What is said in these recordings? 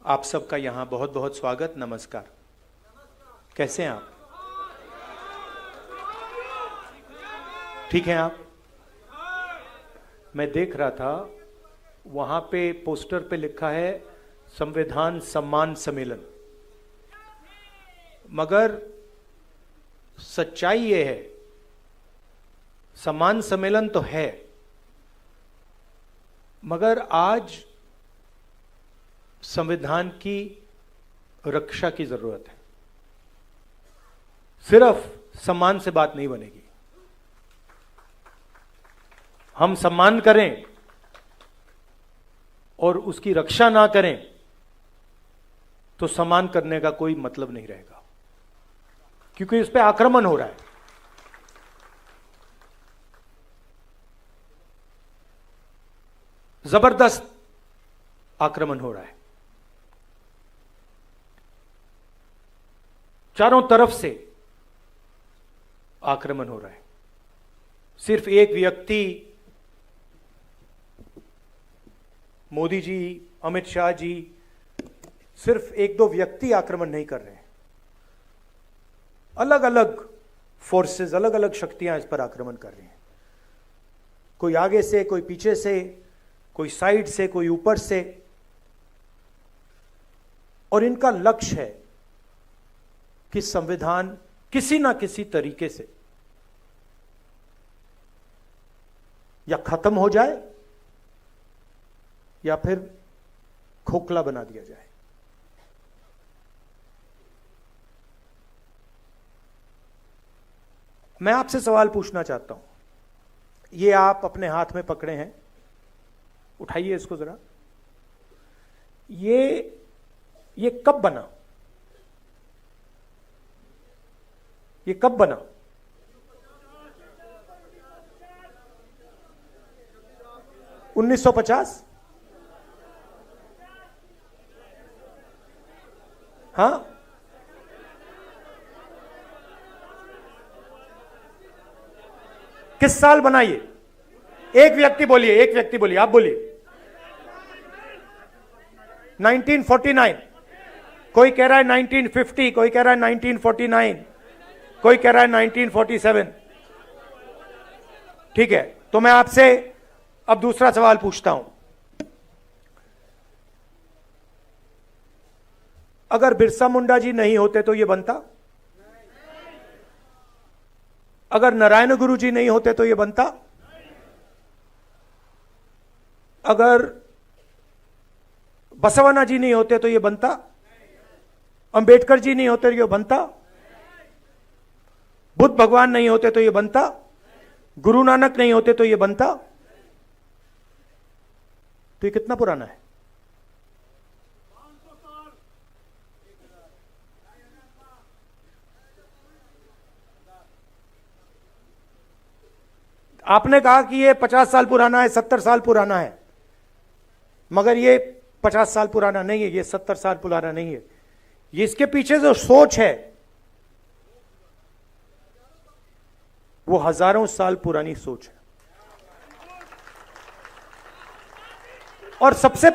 आप सबका यहाँ बहुत बहुत स्वागत, नमस्कार। कैसे हैं आप? ठीक हैं आप? मैं देख रहा था वहाँ पे पोस्टर पे लिखा है संविधान सम्मान सम्मेलन, मगर सच्चाई ये है सम्मान सम्मेलन तो है, मगर आज संविधान की रक्षा की जरूरत है। सिर्फ सम्मान से बात नहीं बनेगी। हम सम्मान करें और उसकी रक्षा ना करें तो सम्मान करने का कोई मतलब नहीं रहेगा, क्योंकि इस पे आक्रमण हो रहा है। जबरदस्त आक्रमण हो रहा है, चारों तरफ से आक्रमण हो रहा है। सिर्फ एक व्यक्ति, मोदी जी, अमित शाह जी, सिर्फ एक दो व्यक्ति आक्रमण नहीं कर रहे हैं। अलग अलग फोर्सेस, अलग अलग शक्तियां इस पर आक्रमण कर रही हैं। कोई आगे से, कोई पीछे से, कोई साइड से, कोई ऊपर से, और इनका लक्ष्य है कि संविधान किसी ना किसी तरीके से या खत्म हो जाए या फिर खोखला बना दिया जाए। मैं आपसे सवाल पूछना चाहता हूं। ये आप अपने हाथ में पकड़े हैं, उठाइए इसको जरा। ये कब बना? ये कब बना? $1950? हाँ, किस साल बना ये? एक व्यक्ति बोलिए, एक व्यक्ति बोलिए, आप बोलिए। 1949। कोई कह रहा है 1950, कोई कह रहा है 1949, कोई कह रहा है 1947। ठीक है, तो मैं आपसे अब दूसरा सवाल पूछता हूं। अगर बिरसा मुंडा जी नहीं होते तो ये बनता? अगर नारायण गुरु जी नहीं होते तो ये बनता? अगर बसवण्णा जी नहीं होते तो ये बनता? अंबेडकर जी नहीं होते तो ये बनता? बुद्ध भगवान नहीं होते तो ये बनता? गुरु नानक नहीं होते तो ये बनता? तो ये कितना पुराना है? आपने कहा कि ये 50 साल पुराना है, 70 साल पुराना है, मगर ये 50 साल पुराना नहीं है, ये 70 साल पुराना नहीं है। ये इसके पीछे जो सोच है वो हजारों साल पुरानी सोच है। और सबसे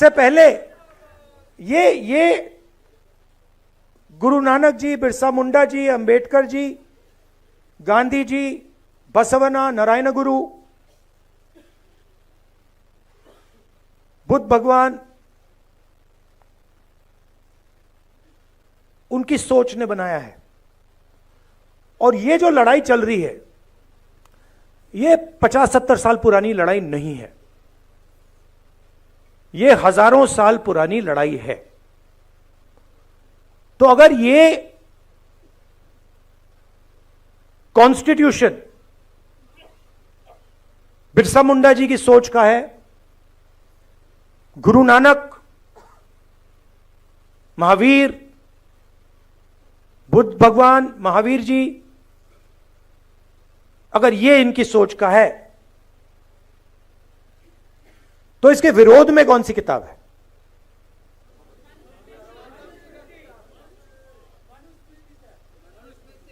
पहले ये गुरु नानक जी, बिरसा मुंडा जी, अंबेडकर जी, गांधी जी, बसवण्णा, नारायण गुरु, बुद्ध भगवान, उनकी सोच ने बनाया है। और ये जो लड़ाई चल रही है ये 50-70 साल पुरानी लड़ाई नहीं है, ये हजारों साल पुरानी लड़ाई है। तो अगर ये कॉन्स्टिट्यूशन बिरसा मुंडा जी की सोच का है, गुरु नानक, महावीर, बुद्ध भगवान, महावीर जी, अगर ये इनकी सोच का है तो इसके विरोध में कौन सी किताब है?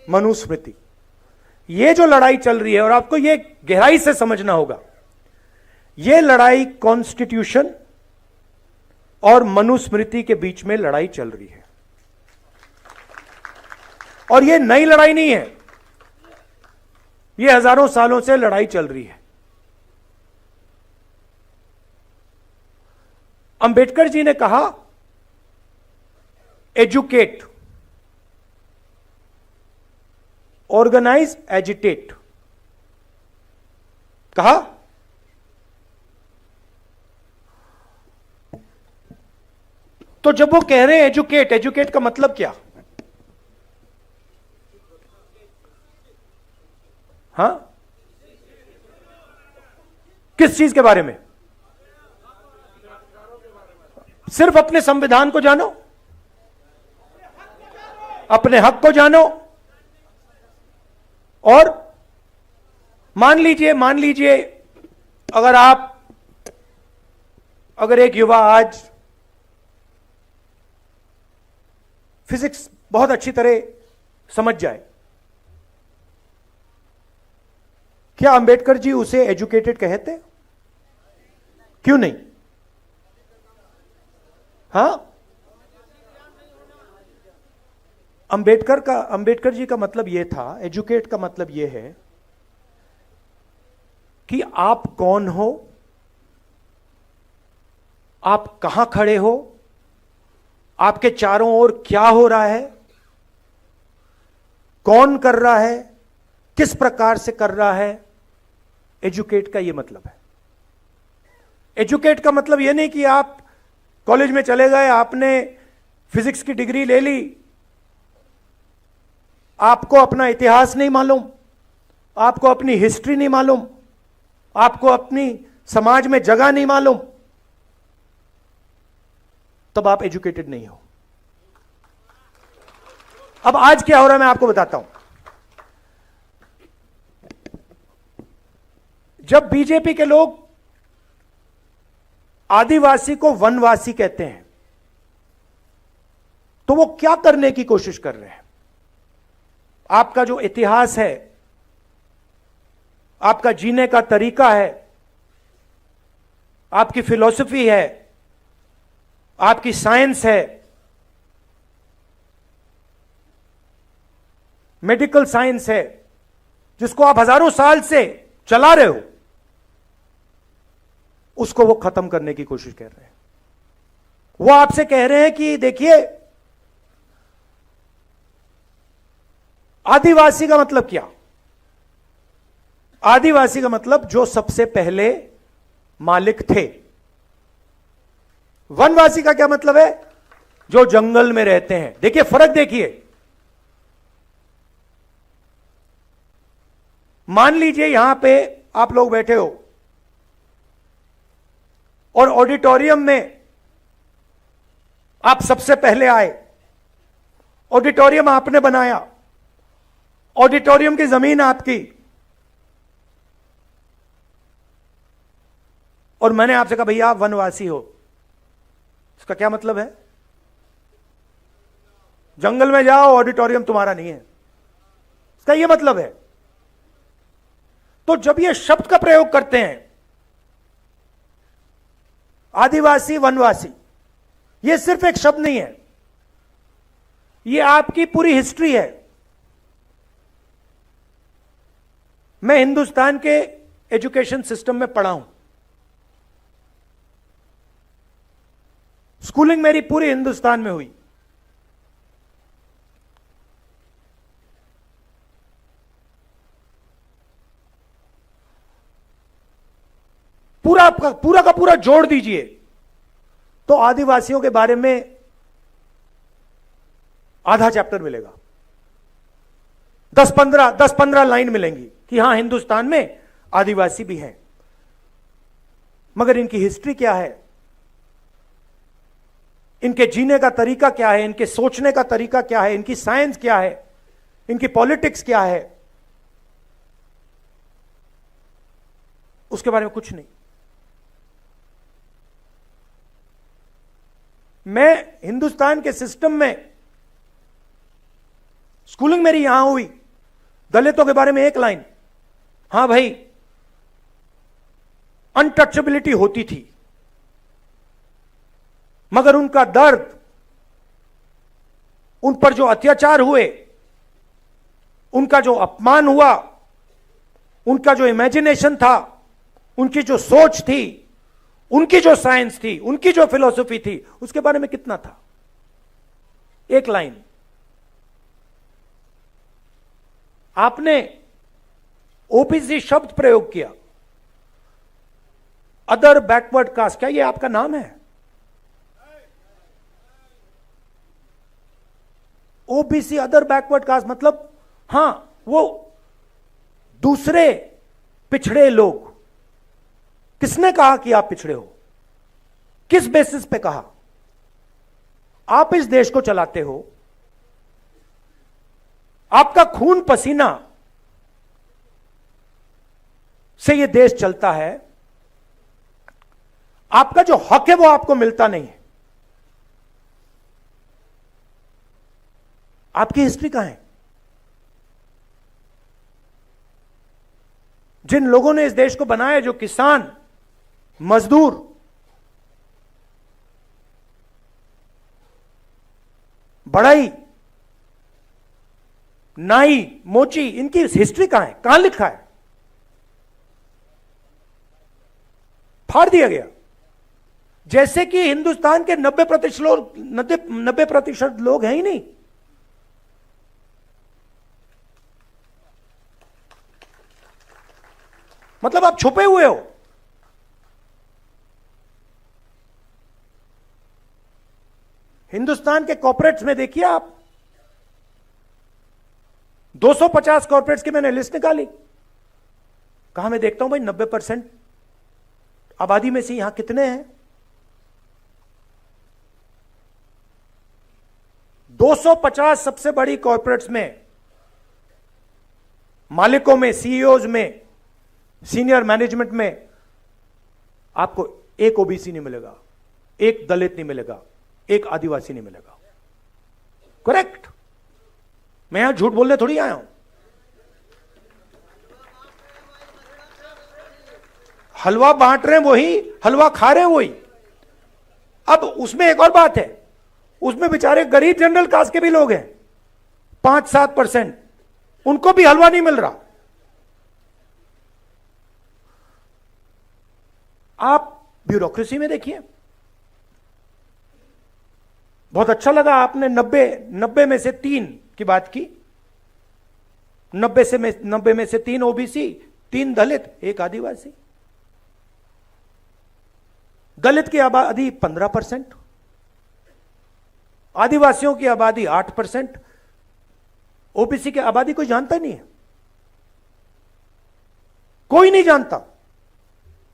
मनुस्मृति। ये जो लड़ाई चल रही है, और आपको ये गहराई से समझना होगा, ये लड़ाई कॉन्स्टिट्यूशन और मनुस्मृति के बीच में लड़ाई चल रही है। और यह नई लड़ाई नहीं है, यह हजारों सालों से लड़ाई चल रही है। अंबेडकर जी ने कहा, एजुकेट, ऑर्गेनाइज, एजिटेट। कहा तो जब वो कह रहे हैं एजुकेट, एजुकेट का मतलब क्या? हां, किस चीज के बारे में? सिर्फ अपने संविधान को जानो, अपने हक को जानो। और मान लीजिए अगर एक युवा आज फिजिक्स बहुत अच्छी तरह समझ जाए, क्या अंबेडकर जी उसे एजुकेटेड कहते? क्यों नहीं? हां, अंबेडकर जी का मतलब यह था, एजुकेट का मतलब यह है कि आप कौन हो, आप कहां खड़े हो, आपके चारों ओर क्या हो रहा है, कौन कर रहा है, किस प्रकार से कर रहा है। एजुकेट का यह मतलब है। एजुकेट का मतलब यह नहीं कि आप कॉलेज में चले गए, आपने फिजिक्स की डिग्री ले ली, आपको अपना इतिहास नहीं मालूम, आपको अपनी हिस्ट्री नहीं मालूम, आपको अपनी समाज में जगह नहीं मालूम, तब आप एजुकेटेड नहीं हो। अब आज क्या हो रहा है मैं आपको बताता हूं। जब बीजेपी के लोग आदिवासी को वनवासी कहते हैं, तो वो क्या करने की कोशिश कर रहे हैं? आपका जो इतिहास है, आपका जीने का तरीका है, आपकी फिलॉसफी है, आपकी साइंस है, मेडिकल साइंस है, जिसको आप हजारों साल से चला रहे हो, उसको वो खत्म करने की कोशिश कर रहे हैं। वो आपसे कह रहे हैं कि देखिए, आदिवासी का मतलब क्या? आदिवासी का मतलब जो सबसे पहले मालिक थे। वनवासी का क्या मतलब है? जो जंगल में रहते हैं। देखिए फर्क, देखिए, मान लीजिए यहां पे आप लोग बैठे हो और ऑडिटोरियम में आप सबसे पहले आए, ऑडिटोरियम आपने बनाया, ऑडिटोरियम की जमीन आपकी, और मैंने आपसे कहा भैया आप वनवासी हो। इसका क्या मतलब है? जंगल में जाओ, ऑडिटोरियम तुम्हारा नहीं है, इसका यह मतलब है। तो जब ये शब्द का प्रयोग करते हैं आदिवासी वनवासी, यह सिर्फ एक शब्द नहीं है, यह आपकी पूरी हिस्ट्री है। मैं हिंदुस्तान के एजुकेशन सिस्टम में पढ़ा हूं, स्कूलिंग मेरी पूरी हिंदुस्तान में हुई। पूरा का पूरा जोड़ दीजिए तो आदिवासियों के बारे में आधा चैप्टर मिलेगा। 10-15 लाइन मिलेंगी कि हां हिंदुस्तान में आदिवासी भी हैं, मगर इनकी हिस्ट्री क्या है, इनके जीने का तरीका क्या है, इनके सोचने का तरीका क्या है, इनकी साइंस क्या है, इनकी पॉलिटिक्स क्या है, उसके बारे में कुछ नहीं। मैं हिंदुस्तान के सिस्टम में, स्कूलिंग मेरी यहां हुई, दलितों के बारे में एक लाइन, हां भाई अनटचेबिलिटी होती थी, मगर उनका दर्द, उन पर जो अत्याचार हुए, उनका जो अपमान हुआ, उनका जो इमेजिनेशन था, उनकी जो सोच थी, उनकी जो साइंस थी, उनकी जो फिलॉसफी थी, उसके बारे में कितना था? एक लाइन। आपने ओबीसी शब्द प्रयोग किया, अदर बैकवर्ड कास्ट, क्या ये आपका नाम है? ओबीसी अदर बैकवर्ड कास्ट मतलब हां, वो दूसरे पिछड़े लोग। किसने कहा कि आप पिछड़े हो? किस बेसिस पे कहा? आप इस देश को चलाते हो, आपका खून पसीना से यह देश चलता है, आपका जो हक है वो आपको मिलता नहीं है। आपकी हिस्ट्री कहां है? जिन लोगों ने इस देश को बनाया, जो किसान, मजदूर, बढ़ई, नाई, मोची, इनकी हिस्ट्री कहां है? कहां लिखा है? फाड़ दिया गया। जैसे कि हिंदुस्तान के 90% लोग हैं ही नहीं। मतलब आप छुपे हुए हो। हिंदुस्तान के कॉर्पोरेट्स में देखिए आप, 250 कॉर्पोरेट्स की मैंने लिस्ट निकाली। कहां मैं देखता हूं भाई 90% आबादी में से यहां कितने हैं? 250 सबसे बड़ी कॉर्पोरेट्स में, मालिकों में, सीईओज में, सीनियर मैनेजमेंट में आपको एक ओबीसी नहीं मिलेगा, एक दलित नहीं मिलेगा, एक आदिवासी नहीं मिलेगा। करेक्ट? मैं यहां झूठ बोलने थोड़ी आया हूं। हलवा बांट रहे हैं वही, हलवा खा रहे हैं वही। अब उसमें एक और बात है, उसमें बेचारे गरीब जनरल कास्ट के भी लोग हैं, 5-7%, उनको भी हलवा नहीं मिल रहा। आप ब्यूरोक्रेसी में देखिए। बहुत अच्छा लगा आपने 90 में से 3 की बात की। 90 में से 3 ओबीसी, 3 दलित, 1 आदिवासी। दलित की आबादी 15%, आदिवासियों की आबादी 8%, ओबीसी की आबादी कोई जानता नहीं है, कोई नहीं जानता।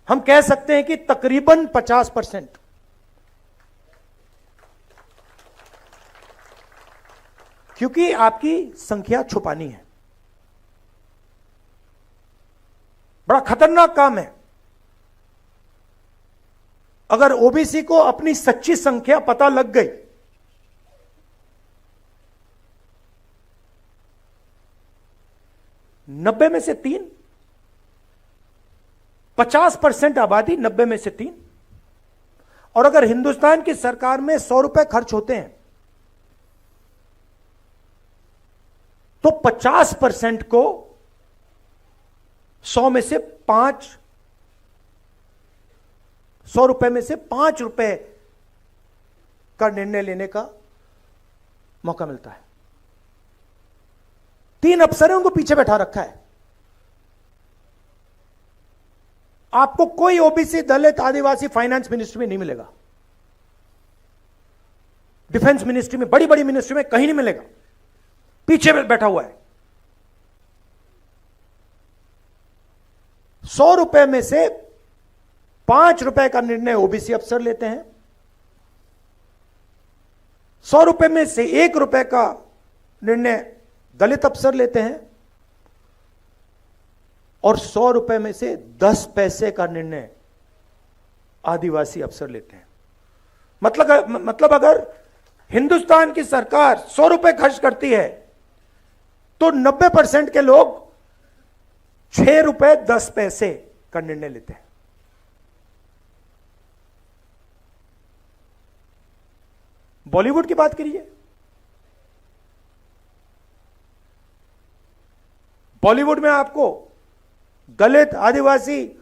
हम कह सकते हैं कि तकरीबन 50%। क्योंकि आपकी संख्या छुपानी है। बड़ा खतरनाक काम है। अगर ओबीसी को अपनी सच्ची संख्या पता लग गई, नब्बे में से 3, 50% आबादी, 90 में से 3। और अगर हिंदुस्तान की सरकार में 100 रुपए खर्च होते हैं तो 50% को 100 में से 100 रुपए में से 5 रुपए का निर्णय लेने का मौका मिलता है। 3 अफसर हैं, उनको पीछे बैठा रखा है। आपको कोई ओबीसी, दलित, आदिवासी फाइनेंस मिनिस्ट्री में नहीं मिलेगा, डिफेंस मिनिस्ट्री में, बड़ी बड़ी मिनिस्ट्री में कहीं नहीं मिलेगा। पीछे बैठा हुआ है। 100 रुपए में से 5 रुपए का निर्णय ओबीसी अफसर लेते हैं। 100 रुपए में से 1 रुपए का निर्णय दलित अफसर लेते हैं और 100 रुपए में से 10 पैसे का निर्णय आदिवासी अफसर लेते हैं। मतलब अगर हिंदुस्तान की सरकार 100 रुपए खर्च करती है तो 90% के लोग 6 रुपए 10 पैसे का निर्णय लेते हैं। बॉलीवुड की बात करिए, बॉलीवुड में आपको दलित, आदिवासी,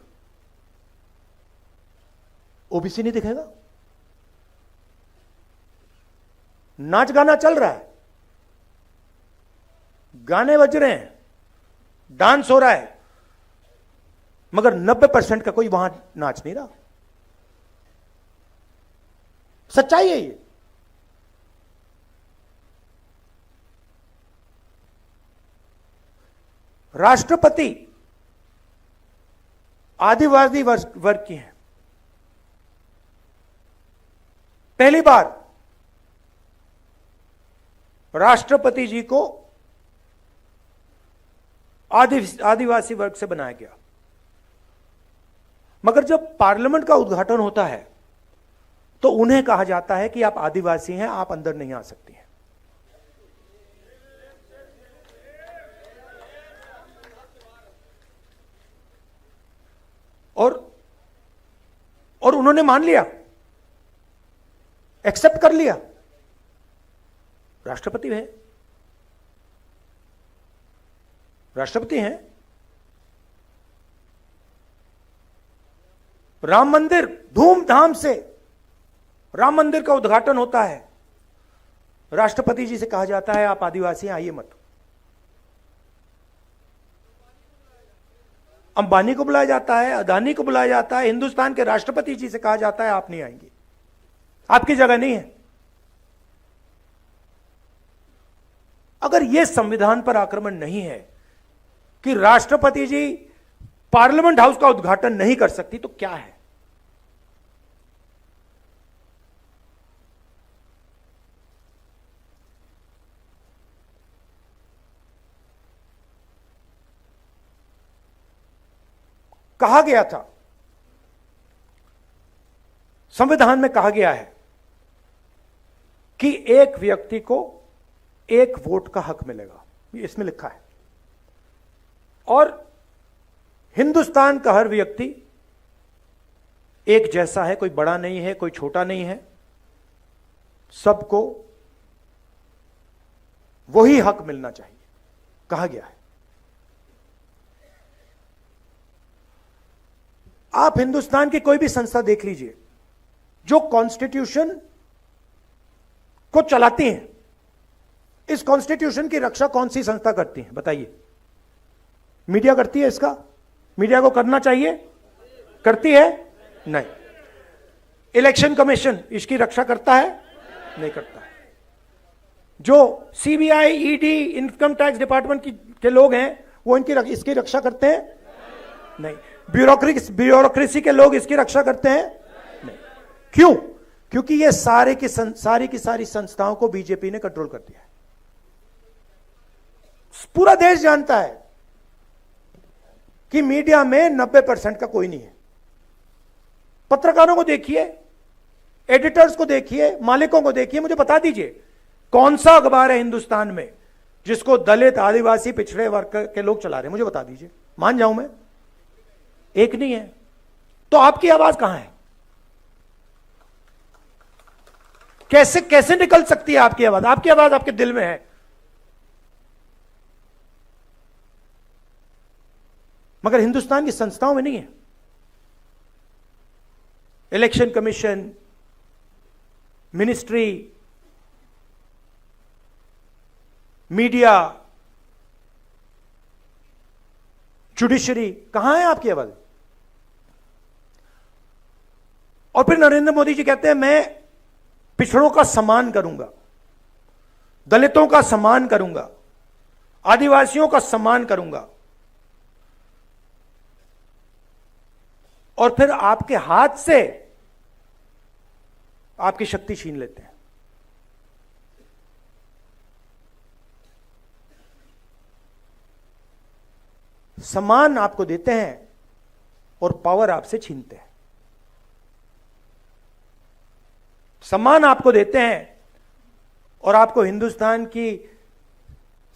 ओबीसी नहीं दिखेगा। नाच गाना चल रहा है, गाने बज रहे हैं, डांस हो रहा है, मगर 90% का कोई वहां नाच नहीं रहा। सच्चाई है ये। राष्ट्रपति आदिवासी वर्ग की हैं। पहली बार राष्ट्रपति जी को आदिवासी वर्ग से बनाया गया, मगर जब पार्लियामेंट का उद्घाटन होता है तो उन्हें कहा जाता है कि आप आदिवासी हैं, आप अंदर नहीं आ सकती हैं। और उन्होंने मान लिया, एक्सेप्ट कर लिया। राष्ट्रपति है, राष्ट्रपति हैं। राम मंदिर, धूमधाम से राम मंदिर का उद्घाटन होता है, राष्ट्रपति जी से कहा जाता है आप आदिवासी हैं, आइए मत। अंबानी को बुलाया जाता है, अदानी को बुलाया जाता है, हिंदुस्तान के राष्ट्रपति जी से कहा जाता है आप नहीं आएंगे, आपकी जगह नहीं है। अगर यह संविधान पर आक्रमण नहीं है कि राष्ट्रपति जी पार्लियामेंट हाउस का उद्घाटन नहीं कर सकती, तो क्या है? कहा गया था, संविधान में कहा गया है कि एक व्यक्ति को एक वोट का हक मिलेगा, ये इसमें लिखा है। और हिंदुस्तान का हर व्यक्ति एक जैसा है, कोई बड़ा नहीं है, कोई छोटा नहीं है, सबको वही हक मिलना चाहिए, कहा गया है। आप हिंदुस्तान की कोई भी संस्था देख लीजिए जो कॉन्स्टिट्यूशन को चलाती हैं, इस कॉन्स्टिट्यूशन की रक्षा कौन सी संस्था करती है बताइए? मीडिया करती है इसका? मीडिया को करना चाहिए, करती है? नहीं। इलेक्शन कमीशन इसकी रक्षा करता है? नहीं करता है। जो CBI, ED, income tax department के लोग हैं वो इसकी रक्षा करते हैं? नहीं। ब्यूरोक्रेसी के लोग इसकी रक्षा करते हैं? नहीं। क्यों? क्योंकि ये सारी की सारी संस्थाओं को बीजेपी ने कंट्रोल कर दिया है। पूरा देश जानता है कि मीडिया में 90% का कोई नहीं है। पत्रकारों को देखिए, एडिटर्स को देखिए, मालिकों को देखिए, मुझे बता दीजिए कौन सा अखबार है हिंदुस्तान में जिसको दलित, आदिवासी, पिछड़े वर्ग के लोग चला रहे हैं? मुझे बता दीजिए, मान जाऊं मैं, एक नहीं है। तो आपकी आवाज कहां है? कैसे निकल सकती है आपकी आवाज? आपकी आवाज आपके दिल में है, मगर हिंदुस्तान की संस्थाओं में नहीं है। Election commission, ministry, media, judiciary, कहां है आपकी आवाज? और फिर नरेंद्र मोदी जी कहते हैं मैं पिछड़ों का सम्मान करूंगा, दलितों का सम्मान करूंगा, आदिवासियों का सम्मान करूंगा, और फिर आपके हाथ से आपकी शक्ति छीन लेते हैं। सम्मान आपको देते हैं और पावर आपसे छीनते हैं। सम्मान आपको देते हैं और आपको हिंदुस्तान की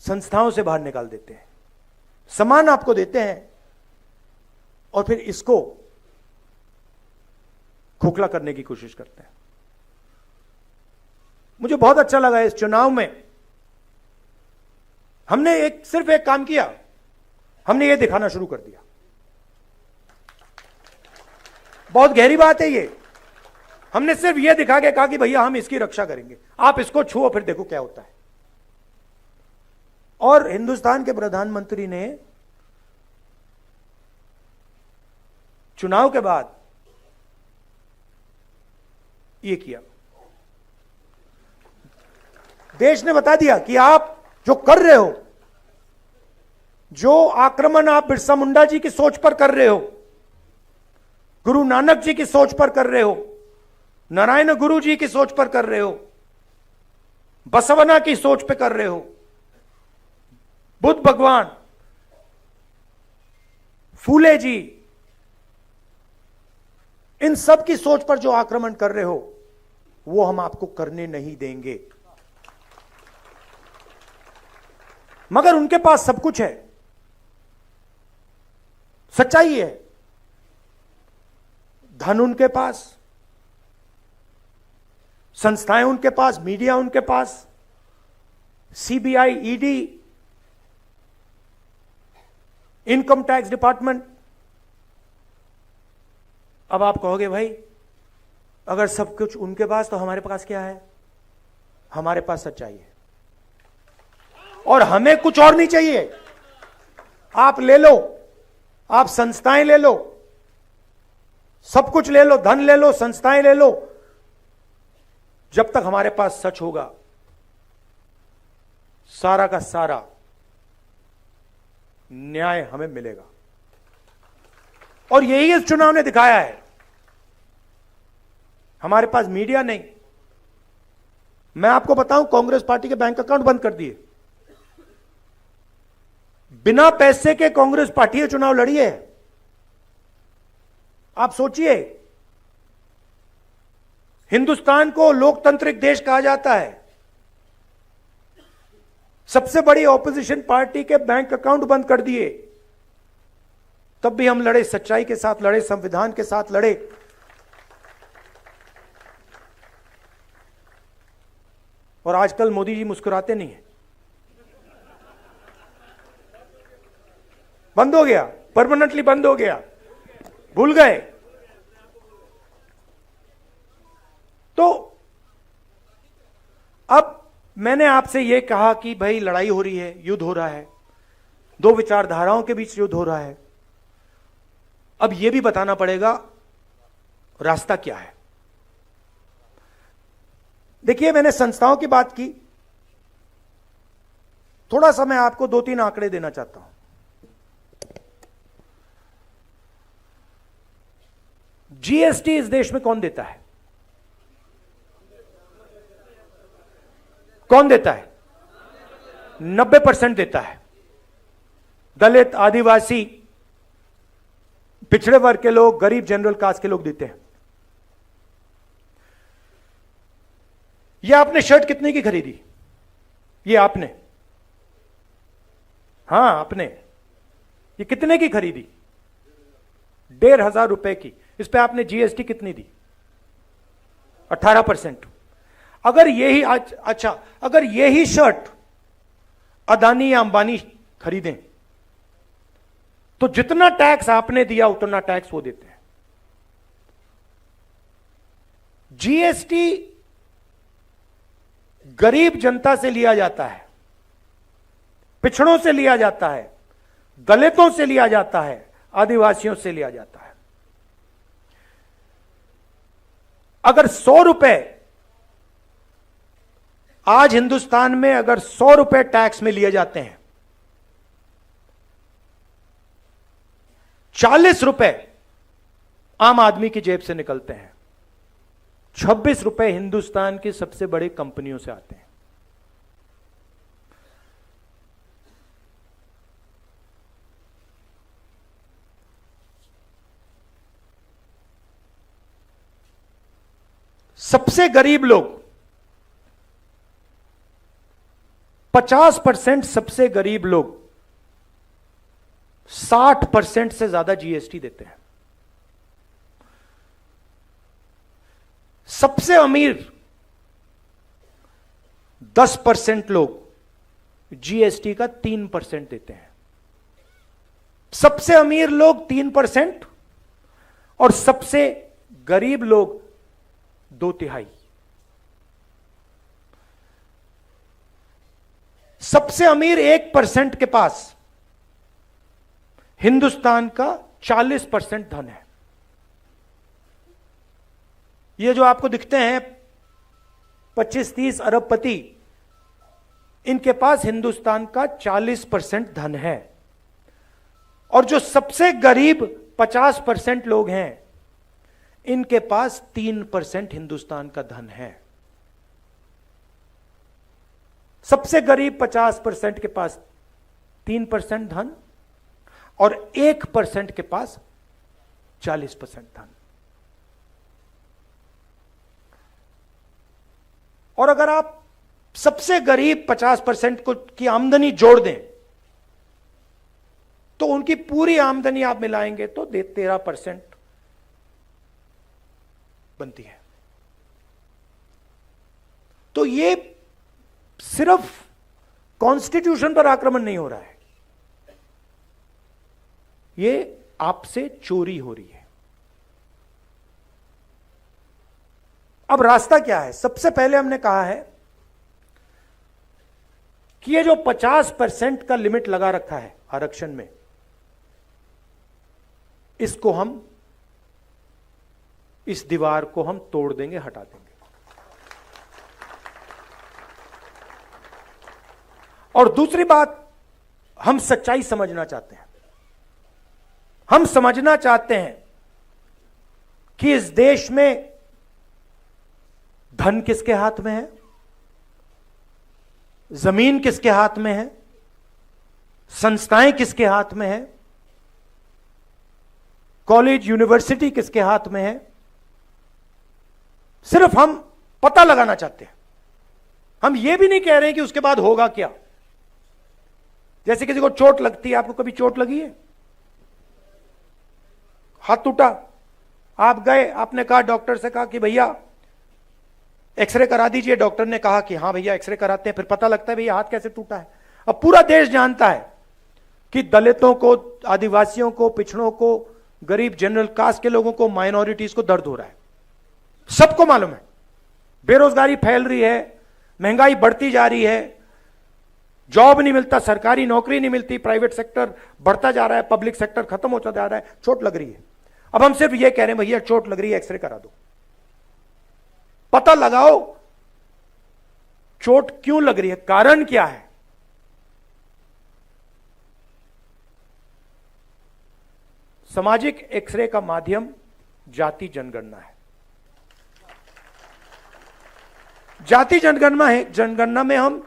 संस्थाओं से बाहर निकाल देते हैं। सम्मान आपको देते हैं और फिर इसको खोखला करने की कोशिश करते हैं। मुझे बहुत अच्छा लगा इस चुनाव में हमने सिर्फ एक काम किया, हमने ये दिखाना शुरू कर दिया। बहुत गहरी बात है ये। हमने सिर्फ ये दिखा के कहा कि भैया हम इसकी रक्षा करेंगे, आप इसको छुओ फिर देखो क्या होता है। और हिंदुस्तान के प्रधानमंत्री ने चुनाव के बाद ये किया। देश ने बता दिया कि आप जो कर रहे हो, जो आक्रमण आप बिरसा मुंडा जी की सोच पर कर रहे हो, गुरु नानक जी की सोच पर कर रहे हो, नारायण गुरु जी की सोच पर कर रहे हो, बसवना की सोच पे कर रहे हो, बुद्ध भगवान, फूले जी, इन सब की सोच पर जो आक्रमण कर रहे हो वो हम आपको करने नहीं देंगे। मगर उनके पास सब कुछ है, सच्चाई है, धन उनके पास, संस्थाएं उनके पास, मीडिया उनके पास, CBI, ED, income tax department. अब आप कहोगे भाई अगर सब कुछ उनके पास तो हमारे पास क्या है? हमारे पास सच्चाई है और हमें कुछ और नहीं चाहिए। आप ले लो, आप संस्थाएं ले लो, सब कुछ ले लो, धन ले लो, संस्थाएं ले लो, जब तक हमारे पास सच होगा सारा का सारा न्याय हमें मिलेगा। और यही इस चुनाव ने दिखाया है। हमारे पास मीडिया नहीं। मैं आपको बताऊं, कांग्रेस पार्टी के बैंक अकाउंट बंद कर दिए। बिना पैसे के कांग्रेस पार्टी ये चुनाव लड़ी है। आप सोचिए, हिंदुस्तान को लोकतांत्रिक देश कहा जाता है, सबसे बड़ी ऑपोजिशन पार्टी के बैंक अकाउंट बंद कर दिए, तब भी हम लड़े, सच्चाई के साथ लड़े, संविधान के साथ लड़े। और आजकल मोदी जी मुस्कुराते नहीं है। बंद हो गया, परमानेंटली बंद हो गया, भूल गए। तो अब मैंने आपसे यह कहा कि भाई लड़ाई हो रही है, युद्ध हो रहा है, दो विचारधाराओं के बीच युद्ध हो रहा है। अब यह भी बताना पड़ेगा रास्ता क्या है। देखिए, मैंने संस्थाओं की बात की, थोड़ा सा मैं आपको 2-3 आंकड़े देना चाहता हूं। जीएसटी इस देश में कौन देता है? कौन देता है? 90% देता है। दलित, आदिवासी, पिछड़े वर्ग के लोग, गरीब, जनरल कास्ट के लोग देते हैं। यह आपने शर्ट कितने की खरीदी? ये आपने, हां आपने, ये कितने की खरीदी? 1,500 रुपए की। इस पे आपने जीएसटी कितनी दी? 18%। अगर यही अच्छा, अगर यही शर्ट अदानी या अंबानी खरीदें तो जितना टैक्स आपने दिया उतना टैक्स वो देते हैं। जीएसटी गरीब जनता से लिया जाता है, पिछड़ों से लिया जाता है, दलितों से लिया जाता है, आदिवासियों से लिया जाता है। अगर 100 रुपए आज हिंदुस्तान में, अगर 100 रुपए टैक्स में लिए जाते हैं, 40 रुपए आम आदमी की जेब से निकलते हैं, 26 रुपए हिंदुस्तान की सबसे बड़ी कंपनियों से आते हैं। सबसे गरीब लोग, 50% सबसे गरीब लोग 60% से ज्यादा जीएसटी देते हैं। सबसे अमीर 10% लोग जीएसटी का 3% देते हैं। सबसे अमीर लोग 3% और सबसे गरीब लोग 2/3। सबसे अमीर 1% के पास हिंदुस्तान का 40% धन है। ये जो आपको दिखते हैं 25-30 अरबपति, इनके पास हिंदुस्तान का 40% धन है। और जो सबसे गरीब 50% लोग हैं, इनके पास 3% हिंदुस्तान का धन है। सबसे गरीब 50% के पास 3% धन और 1% के पास 40% धन। और अगर आप सबसे गरीब 50% को की आमदनी जोड़ दें तो उनकी पूरी आमदनी आप मिलाएंगे तो 13% बनती है। तो ये सिर्फ कॉन्स्टिट्यूशन पर आक्रमण नहीं हो रहा है, ये आपसे चोरी हो रही है। अब रास्ता क्या है? सबसे पहले हमने कहा है कि ये जो 50% का लिमिट लगा रखा है आरक्षण में, इसको हम, इस दीवार को हम तोड़ देंगे, हटा देंगे। और दूसरी बात, हम सच्चाई समझना चाहते हैं। हम समझना चाहते हैं कि इस देश में धन किसके हाथ में है, जमीन किसके हाथ में है, संस्थाएं किसके हाथ में है, कॉलेज यूनिवर्सिटी किसके हाथ में है। सिर्फ हम पता लगाना चाहते हैं। हम यह भी नहीं कह रहे हैं कि उसके बाद होगा क्या। जैसे किसी को चोट लगती है, आपको कभी चोट लगी है? हाथ टूटा, आप गए, आपने कहा, डॉक्टर से कहा कि भैया एक्सरे करा दीजिए। डॉक्टर ने कहा कि हाँ भैया एक्सरे कराते हैं। फिर पता लगता है भैया हाथ कैसे टूटा है। अब पूरा देश जानता है कि दलितों को, आदिवासियों को, पिछड़ों को, गरीब जनरल कास्ट के लोगों को, माइनॉरिटीज को दर्द हो रहा है। सबको मालूम है। बेरोजगारी फैल रही है, महंगाई बढ़ती जा रही है, जॉब नहीं मिलता, सरकारी नौकरी नहीं मिलती, प्राइवेट सेक्टर बढ़ता जा रहा है, पब्लिक सेक्टर खत्म होता जा रहा है, चोट लग रही है। अब हम सिर्फ यह कह रहे हैं भैया चोट लग रही है, एक्सरे करा दो, पता लगाओ चोट क्यों लग रही है, कारण क्या है। सामाजिक एक्सरे का माध्यम जाति जनगणना है। जाति जनगणना है, जनगणना में हम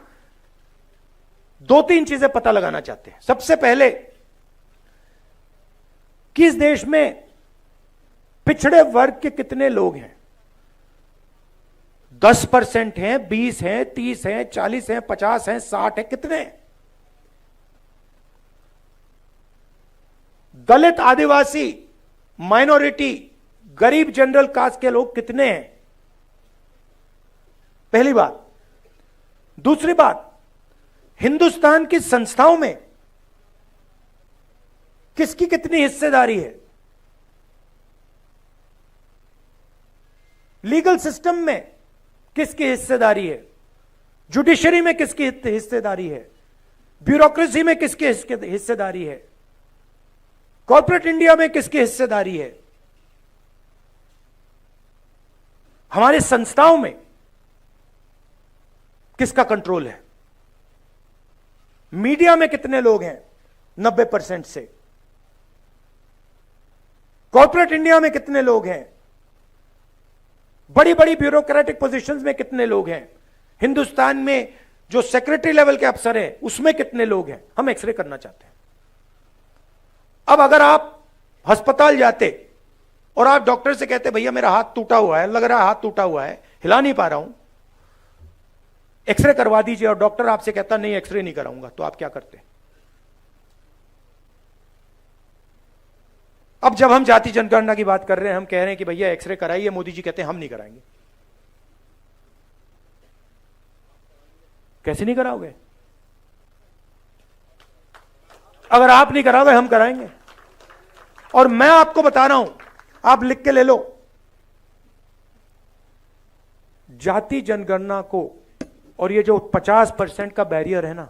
2-3 चीजें पता लगाना चाहते हैं। सबसे पहले, किस देश में पिछड़े वर्ग के कितने लोग हैं? 10% हैं, 20 हैं, 30 हैं, 40 हैं, 50 हैं, 60 हैं, कितने? दलित, आदिवासी, माइनॉरिटी, गरीब जनरल कास्ट के लोग कितने हैं? पहली बात। दूसरी बात, हिंदुस्तान की संस्थाओं में किसकी कितनी हिस्सेदारी है? लीगल सिस्टम में किसकी हिस्सेदारी है? जुडिशरी में किसकी हिस्सेदारी है? ब्यूरोक्रेसी में किसकी हिस्सेदारी है? कॉर्पोरेट इंडिया में किसकी हिस्सेदारी है? हमारे संस्थाओं में किसका कंट्रोल है? मीडिया में कितने लोग हैं? 90% से। कॉर्पोरेट इंडिया में कितने लोग हैं? बड़ी बड़ी ब्यूरोक्रेटिक पोजीशंस में कितने लोग हैं? हिंदुस्तान में जो सेक्रेटरी लेवल के अफसर हैं उसमें कितने लोग हैं? हम एक्सरे करना चाहते हैं। अब अगर आप अस्पताल जाते और आप डॉक्टर से कहते भैया मेरा हाथ टूटा हुआ है, लग रहा है हाथ टूटा हुआ है, हिला नहीं पा रहा हूं, एक्सरे करवा दीजिए, और डॉक्टर आपसे कहता नहीं एक्सरे नहीं कराऊंगा, तो आप क्या करते? अब जब हम जाति जनगणना की बात कर रहे हैं, हम कह रहे हैं कि भैया एक्सरे कराइए, मोदी जी कहते हैं हम नहीं कराएंगे। कैसे नहीं कराओगे? अगर आप नहीं कराओगे हम कराएंगे। और मैं आपको बता रहा हूं, आप लिख के ले लो, जाति जनगणना को और ये जो 50% का बैरियर है ना,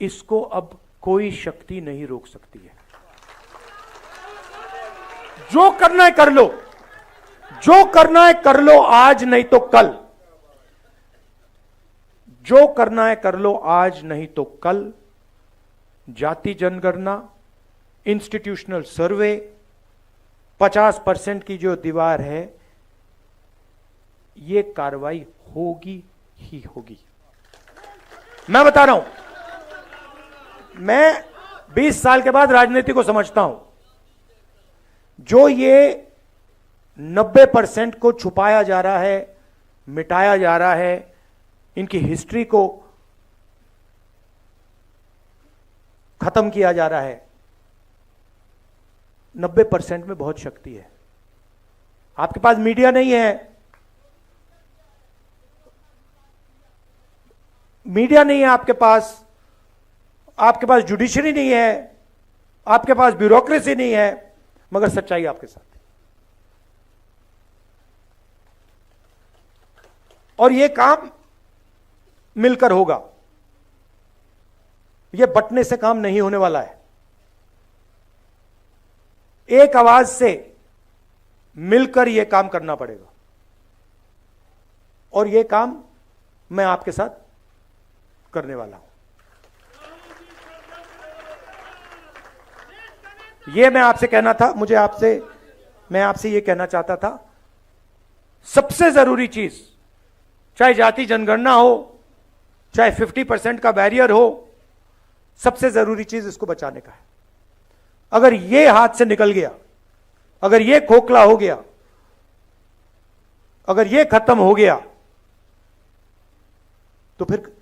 इसको अब कोई शक्ति नहीं रोक सकती है। जो करना है कर लो, जो करना है कर लो आज नहीं तो कल, जो करना है कर लो आज नहीं तो कल। जाति जनगणना, इंस्टीट्यूशनल सर्वे, 50% की जो दीवार है, ये कार्रवाई होगी ही होगी। मैं बता रहा हूं, मैं 20 साल के बाद राजनीति को समझता हूं। जो ये 90% को छुपाया जा रहा है, मिटाया जा रहा है, इनकी हिस्ट्री को खत्म किया जा रहा है, 90% में बहुत शक्ति है। आपके पास मीडिया नहीं है, मीडिया नहीं है आपके पास जुडिशरी नहीं है, आपके पास ब्यूरोक्रेसी नहीं है, मगर सच्चाई आपके साथ है। और यह काम मिलकर होगा, यह बंटने से काम नहीं होने वाला है। एक आवाज से मिलकर यह काम करना पड़ेगा, और यह काम मैं आपके साथ करने वाला हूं। यह मैं आपसे कहना था, मैं आपसे यह कहना चाहता था, सबसे जरूरी चीज, चाहे जाति जनगणना हो, चाहे 50% का बैरियर हो, सबसे जरूरी चीज इसको बचाने का है। अगर यह हाथ से निकल गया, अगर यह खोखला हो गया, अगर यह खत्म हो गया, तो फिर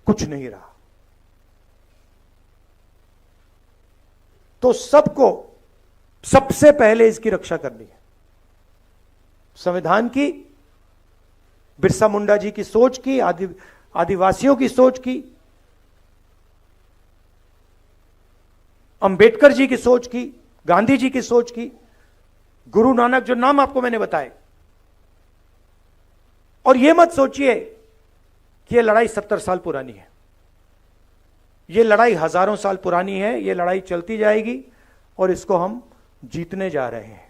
कुछ नहीं रहा। तो सबको सबसे पहले इसकी रक्षा करनी है। संविधान की, बिरसा मुंडा जी की सोच की, आदिवासियों की सोच की, अंबेडकर जी की सोच की, गांधी जी की सोच की, गुरु नानक, जो नाम आपको मैंने बताए। और यह मत सोचिए कि यह लड़ाई 70 साल पुरानी है। यह लड़ाई हजारों साल पुरानी है। यह लड़ाई चलती जाएगी और इसको हम जीतने जा रहे हैं।